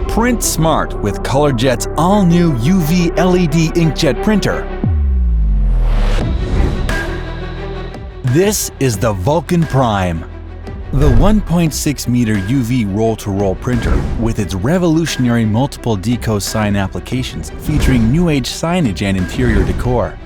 Print smart with ColorJet's all-new UV LED inkjet printer. This is the Vulcan Prime. The 1.6-meter UV roll-to-roll printer, with its revolutionary multiple deco sign applications featuring new-age signage and interior decor.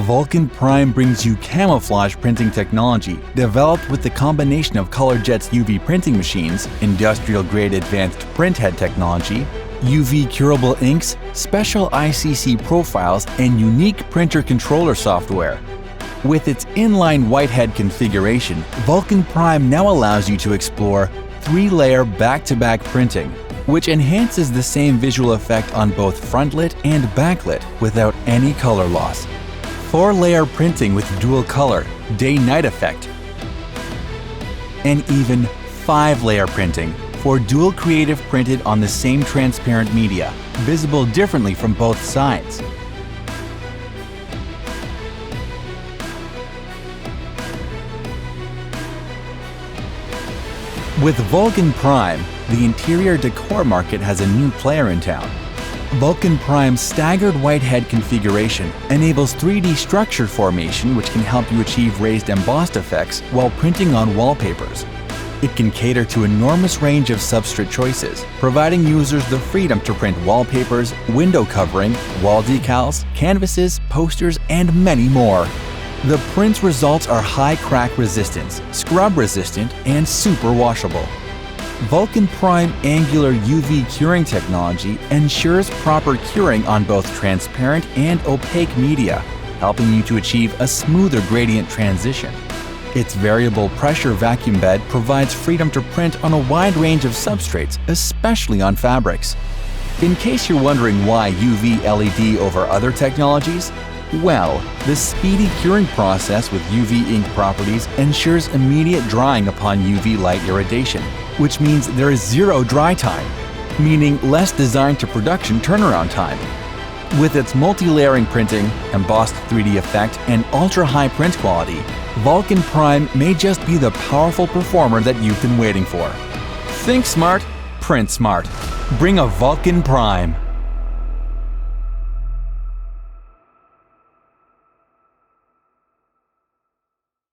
Vulcan Prime brings you camouflage printing technology developed with the combination of ColorJet's UV printing machines, industrial-grade advanced printhead technology, UV curable inks, special ICC profiles, and unique printer controller software. With its inline whitehead configuration, Vulcan Prime now allows you to explore 3-layer back-to-back printing, which enhances the same visual effect on both frontlit and backlit without any color loss. 4-layer printing with dual color, day-night effect, and even 5-layer printing for dual creative printed on the same transparent media, visible differently from both sides. With Vulcan Prime, the interior decor market has a new player in town. Vulcan Prime's staggered whitehead configuration enables 3D structure formation, which can help you achieve raised embossed effects while printing on wallpapers. It can cater to an enormous range of substrate choices, providing users the freedom to print wallpapers, window covering, wall decals, canvases, posters, and many more. The print's results are high crack resistance, scrub resistant, and super washable. Vulcan Prime angular UV curing technology ensures proper curing on both transparent and opaque media, helping you to achieve a smoother gradient transition. Its variable pressure vacuum bed provides freedom to print on a wide range of substrates, especially on fabrics. In case you're wondering why UV LED over other technologies, well, the speedy curing process with UV ink properties ensures immediate drying upon UV light irradiation, which means there is zero dry time, meaning less design to production turnaround time. With its multi-layering printing, embossed 3D effect, and ultra-high print quality, Vulcan Prime may just be the powerful performer that you've been waiting for. Think smart, print smart. Bring a Vulcan Prime.